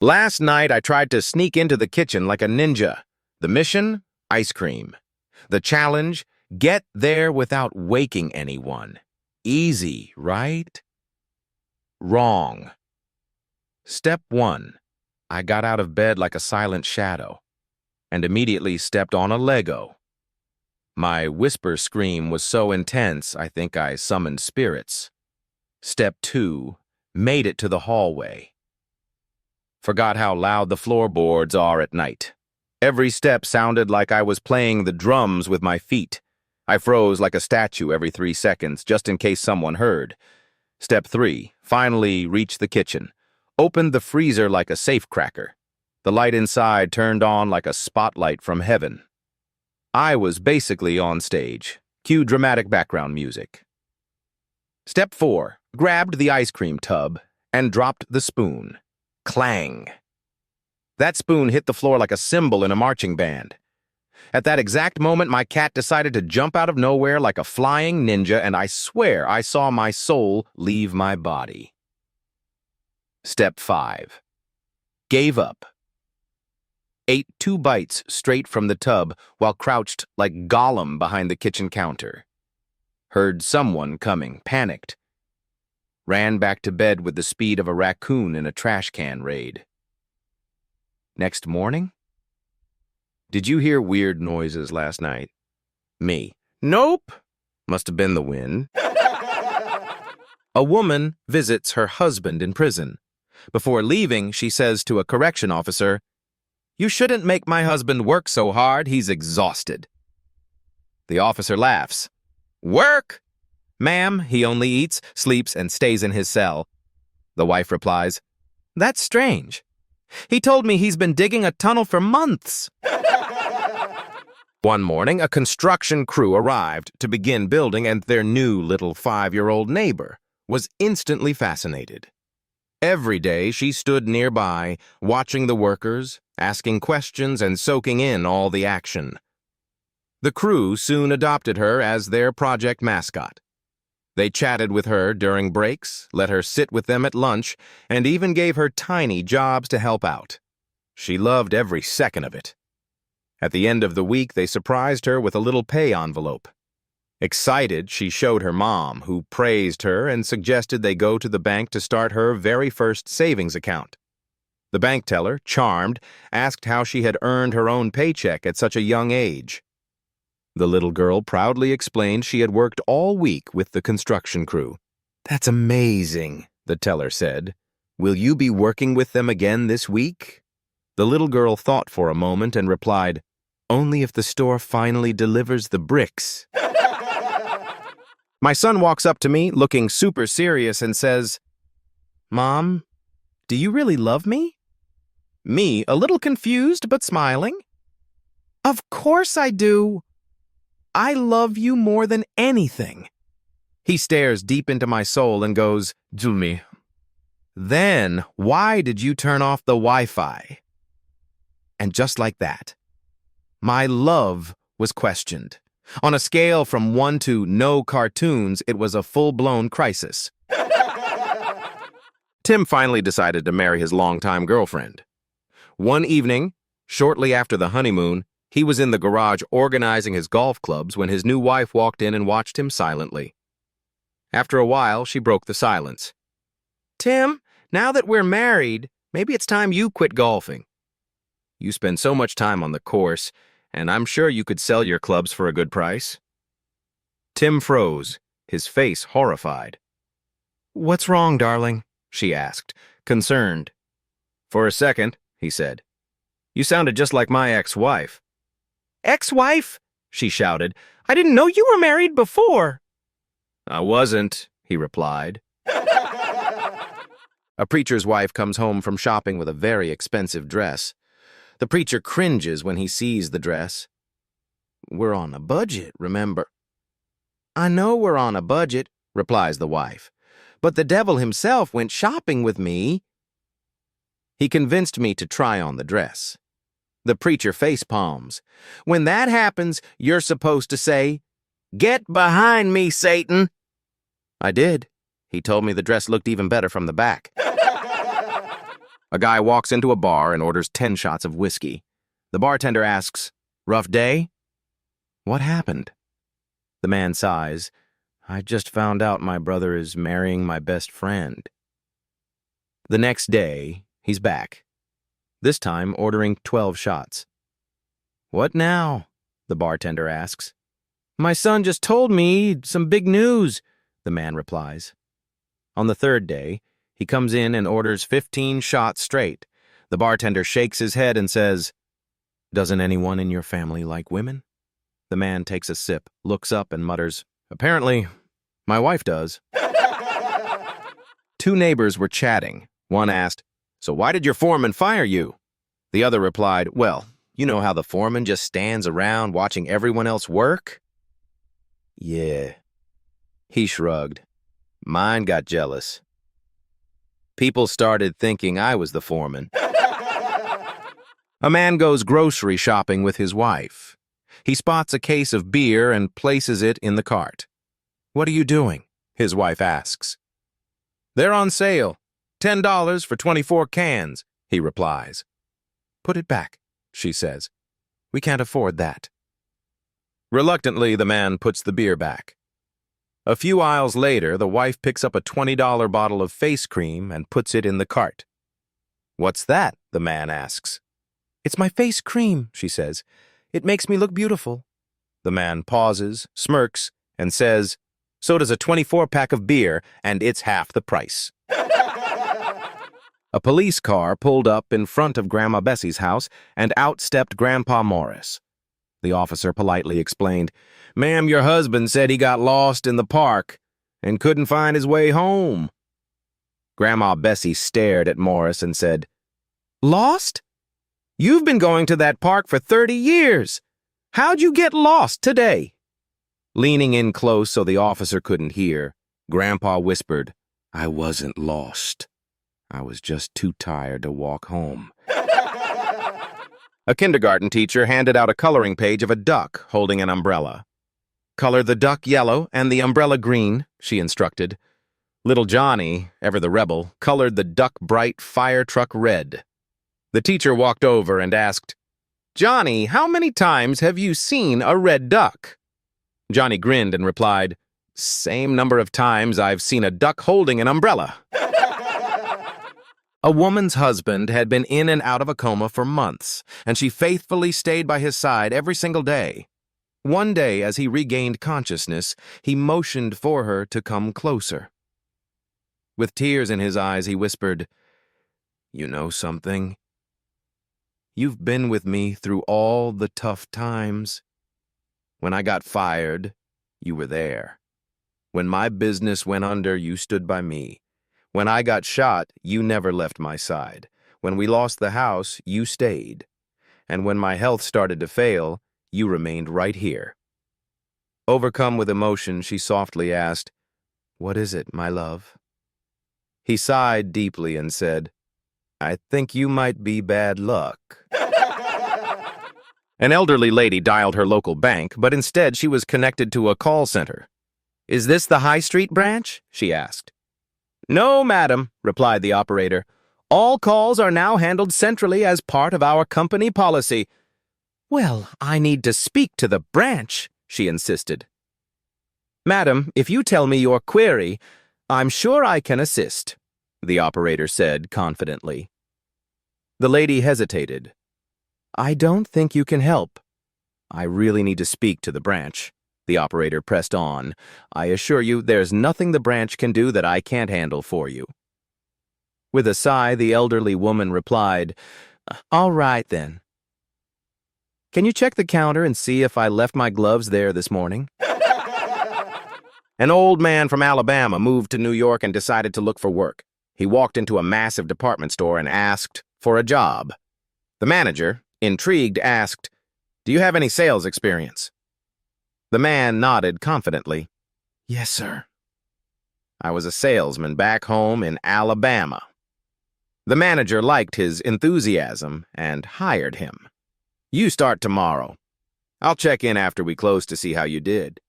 Last night, I tried to sneak into the kitchen like a ninja. The mission? Ice cream. The challenge? Get there without waking anyone. Easy, right? Wrong. Step 1. I got out of bed like a silent shadow and immediately stepped on a Lego. My whisper scream was so intense, I think I summoned spirits. Step 2. Made it to the hallway. Forgot how loud the floorboards are at night. Every step sounded like I was playing the drums with my feet. I froze like a statue every 3 seconds, just in case someone heard. Step 3. Finally reached the kitchen. Opened the freezer like a safecracker. The light inside turned on like a spotlight from heaven. I was basically on stage. Cue dramatic background music. Step 4. Grabbed the ice cream tub and dropped the spoon. Clang. That spoon hit the floor like a cymbal in a marching band. At that exact moment, my cat decided to jump out of nowhere like a flying ninja, and I swear I saw my soul leave my body. Step 5. Gave up. Ate 2 bites straight from the tub while crouched like Gollum behind the kitchen counter. Heard someone coming, panicked. Ran back to bed with the speed of a raccoon in a trash can raid. Next morning? Did you hear weird noises last night? Me. Nope. Must have been the wind. A woman visits her husband in prison. Before leaving, she says to a correction officer, "You shouldn't make my husband work so hard, he's exhausted." The officer laughs. "Work? Ma'am, he only eats, sleeps, and stays in his cell." The wife replies, "That's strange. He told me he's been digging a tunnel for months." One morning, a construction crew arrived to begin building, and their new little 5-year-old neighbor was instantly fascinated. Every day, she stood nearby, watching the workers, asking questions, and soaking in all the action. The crew soon adopted her as their project mascot. They chatted with her during breaks, let her sit with them at lunch, and even gave her tiny jobs to help out. She loved every second of it. At the end of the week, they surprised her with a little pay envelope. Excited, she showed her mom, who praised her and suggested they go to the bank to start her very first savings account. The bank teller, charmed, asked how she had earned her own paycheck at such a young age. The little girl proudly explained she had worked all week with the construction crew. "That's amazing," the teller said. "Will you be working with them again this week?" The little girl thought for a moment and replied, "Only if the store finally delivers the bricks." My son walks up to me, looking super serious, and says, "Mom, do you really love me?" Me, a little confused but smiling. "Of course I do. I love you more than anything." He stares deep into my soul and goes, "Jumi, then why did you turn off the Wi-Fi?" And just like that, my love was questioned. On a scale from 1 to no cartoons, it was a full-blown crisis. Tim finally decided to marry his longtime girlfriend. One evening, shortly after the honeymoon, he was in the garage organizing his golf clubs when his new wife walked in and watched him silently. After a while, she broke the silence. "Tim, now that we're married, maybe it's time you quit golfing. You spend so much time on the course, and I'm sure you could sell your clubs for a good price." Tim froze, his face horrified. "What's wrong, darling?" she asked, concerned. "For a second," he said, "you sounded just like my ex-wife." "Ex-wife?" she shouted. "I didn't know you were married before." "I wasn't," he replied. A preacher's wife comes home from shopping with a very expensive dress. The preacher cringes when he sees the dress. "We're on a budget, remember?" "I know we're on a budget," replies the wife, "but the devil himself went shopping with me." He convinced me to try on the dress. The preacher face palms. "When that happens, you're supposed to say, 'Get behind me, Satan.'" I did. He told me the dress looked even better from the back. A guy walks into a bar and orders 10 shots of whiskey. The bartender asks, "Rough day?" "What happened?" The man sighs. "I just found out my brother is marrying my best friend." The next day, he's back. This time ordering 12 shots. "What now?" the bartender asks. "My son just told me some big news," the man replies. On the third day, he comes in and orders 15 shots straight. The bartender shakes his head and says, "Doesn't anyone in your family like women?" The man takes a sip, looks up and mutters, "Apparently, my wife does." Two neighbors were chatting. One asked, "So why did your foreman fire you?" The other replied, "Well, you know how the foreman just stands around watching everyone else work?" "Yeah." He shrugged. "Mine got jealous. People started thinking I was the foreman." A man goes grocery shopping with his wife. He spots a case of beer and places it in the cart. "What are you doing?" his wife asks. "They're on sale. $10 for 24 cans, he replies. "Put it back," she says. "We can't afford that." Reluctantly, the man puts the beer back. A few aisles later, the wife picks up a $20 bottle of face cream and puts it in the cart. "What's that?" the man asks. "It's my face cream," she says. "It makes me look beautiful." The man pauses, smirks, and says, "So does a 24-pack of beer, and it's half the price." A police car pulled up in front of Grandma Bessie's house, and out stepped Grandpa Morris. The officer politely explained, "Ma'am, your husband said he got lost in the park and couldn't find his way home." Grandma Bessie stared at Morris and said, "Lost? You've been going to that park for 30 years. How'd you get lost today?" Leaning in close so the officer couldn't hear, Grandpa whispered, "I wasn't lost. I was just too tired to walk home." A kindergarten teacher handed out a coloring page of a duck holding an umbrella. "Color the duck yellow and the umbrella green," she instructed. Little Johnny, ever the rebel, colored the duck bright fire truck red. The teacher walked over and asked, "Johnny, how many times have you seen a red duck?" Johnny grinned and replied, "Same number of times I've seen a duck holding an umbrella." A woman's husband had been in and out of a coma for months, and she faithfully stayed by his side every single day. One day, as he regained consciousness, he motioned for her to come closer. With tears in his eyes, he whispered, "You know something? You've been with me through all the tough times. When I got fired, you were there. When my business went under, you stood by me. When I got shot, you never left my side. When we lost the house, you stayed. And when my health started to fail, you remained right here." Overcome with emotion, she softly asked, "What is it, my love?" He sighed deeply and said, "I think you might be bad luck." An elderly lady dialed her local bank, but instead she was connected to a call center. "Is this the High Street branch?" she asked. "No, madam," replied the operator. "All calls are now handled centrally as part of our company policy." "Well, I need to speak to the branch," she insisted. "Madam, if you tell me your query, I'm sure I can assist," the operator said confidently. The lady hesitated. "I don't think you can help." "I really need to speak to the branch," the operator pressed on. "I assure you there's nothing the branch can do that I can't handle for you." With a sigh, the elderly woman replied, "All right, then. Can you check the counter and see if I left my gloves there this morning?" An old man from Alabama moved to New York and decided to look for work. He walked into a massive department store and asked for a job. The manager, intrigued, asked, "Do you have any sales experience?" The man nodded confidently. "Yes, sir. I was a salesman back home in Alabama." The manager liked his enthusiasm and hired him. "You start tomorrow. I'll check in after we close to see how you did."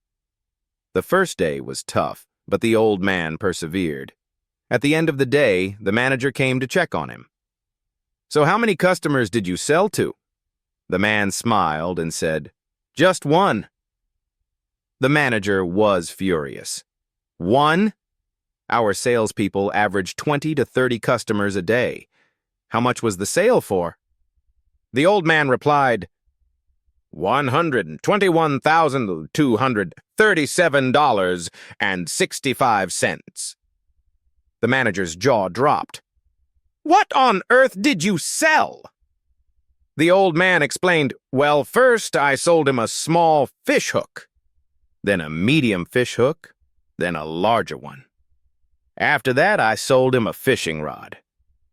The first day was tough, but the old man persevered. At the end of the day, the manager came to check on him. So how many customers did you sell to? The man smiled and said, Just one. The manager was furious. One? Our salespeople averaged 20 to 30 customers a day. How much was the sale for? The old man replied, $121,237.65. The manager's jaw dropped. What on earth did you sell? The old man explained, Well, first I sold him a small fish hook, then a medium fish hook, then a larger one. After that, I sold him a fishing rod.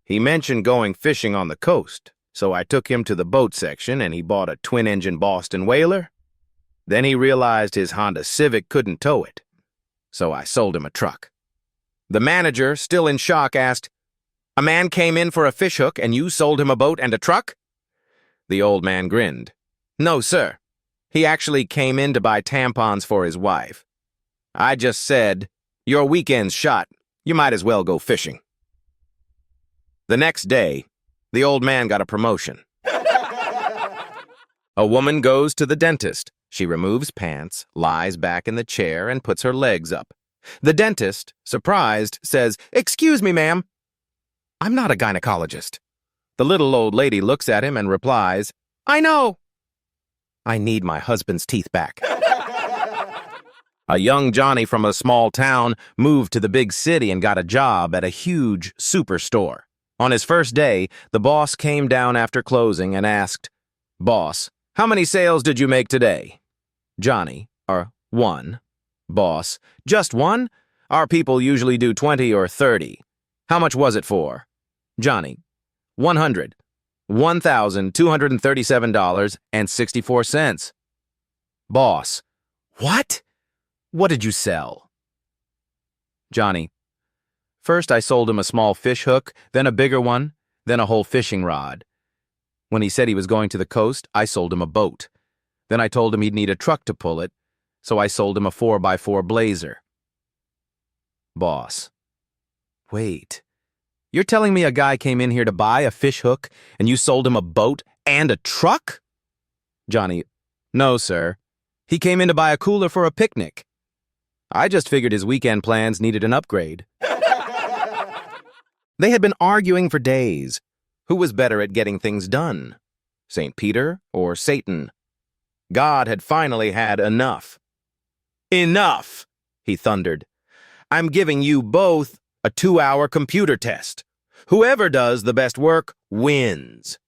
He mentioned going fishing on the coast, so I took him to the boat section and he bought a twin-engine Boston whaler. Then he realized his Honda Civic couldn't tow it, so I sold him a truck. The manager, still in shock, asked, A man came in for a fish hook and you sold him a boat and a truck? The old man grinned. No, sir. He actually came in to buy tampons for his wife. I just said, Your weekend's shot. You might as well go fishing. The next day, the old man got a promotion. A woman goes to the dentist. She removes pants, lies back in the chair, and puts her legs up. The dentist, surprised, says, Excuse me, ma'am. I'm not a gynecologist. The little old lady looks at him and replies, I know. I need my husband's teeth back. A young Johnny from a small town moved to the big city and got a job at a huge superstore. On his first day, the boss came down after closing and asked, Boss, how many sales did you make today? Johnny, one. Boss, just one? Our people usually do 20 or 30. How much was it for? Johnny, 100. $1,237.64. Boss, what? What did you sell? Johnny, first I sold him a small fish hook, then a bigger one, then a whole fishing rod. When he said he was going to the coast, I sold him a boat. Then I told him he'd need a truck to pull it, so I sold him a 4x4 Blazer. Boss, wait. You're telling me a guy came in here to buy a fish hook and you sold him a boat and a truck? Johnny, no, sir. He came in to buy a cooler for a picnic. I just figured his weekend plans needed an upgrade. They had been arguing for days. Who was better at getting things done? St. Peter or Satan? God had finally had enough. Enough, he thundered. I'm giving you both a 2-hour computer test. Whoever does the best work wins.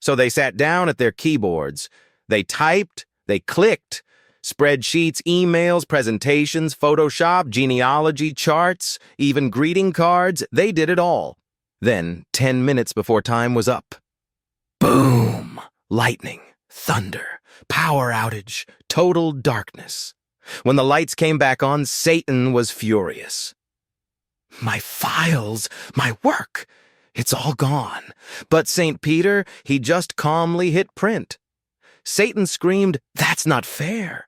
So they sat down at their keyboards. They typed, they clicked. Spreadsheets, emails, presentations, Photoshop, genealogy, charts, even greeting cards, they did it all. Then, 10 minutes before time was up. Boom! Lightning, thunder, power outage, total darkness. When the lights came back on, Satan was furious. My files, my work, it's all gone. But St. Peter, he just calmly hit print. Satan screamed, That's not fair.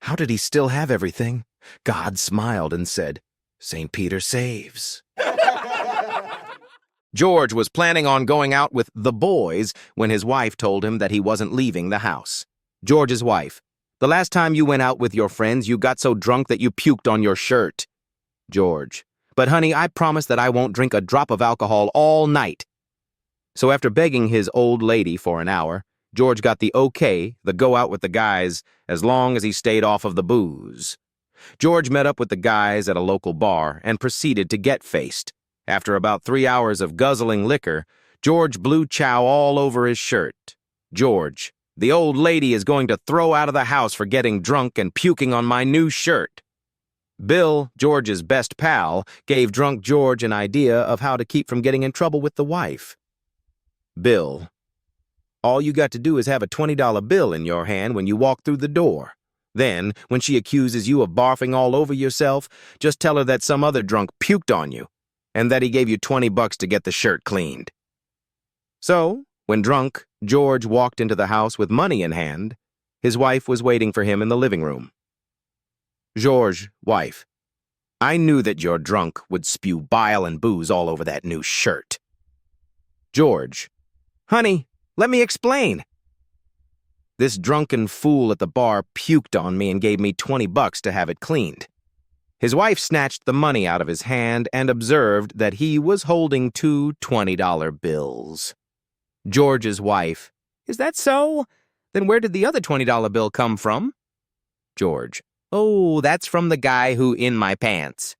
How did he still have everything? God smiled and said, St. Peter saves. George was planning on going out with the boys when his wife told him that he wasn't leaving the house. George's wife, the last time you went out with your friends, you got so drunk that you puked on your shirt. George, but honey, I promise that I won't drink a drop of alcohol all night. So after begging his old lady for an hour, George got the okay to go out with the guys as long as he stayed off of the booze. George met up with the guys at a local bar and proceeded to get faced. After about 3 hours of guzzling liquor, George blew chow all over his shirt. George, the old lady is going to throw out of the house for getting drunk and puking on my new shirt. Bill, George's best pal, gave drunk George an idea of how to keep from getting in trouble with the wife. Bill, all you got to do is have a $20 bill in your hand when you walk through the door. Then, when she accuses you of barfing all over yourself, just tell her that some other drunk puked on you, and that he gave you $20 to get the shirt cleaned. So, when drunk, George walked into the house with money in hand, his wife was waiting for him in the living room. George, wife, I knew that your drunk would spew bile and booze all over that new shirt. George, Honey, let me explain. This drunken fool at the bar puked on me and gave me $20 to have it cleaned. His wife snatched the money out of his hand and observed that he was holding two $20 bills. George's wife, "Is that so? Then where did the other $20 bill come from?" George, "Oh, that's from the guy who in my pants."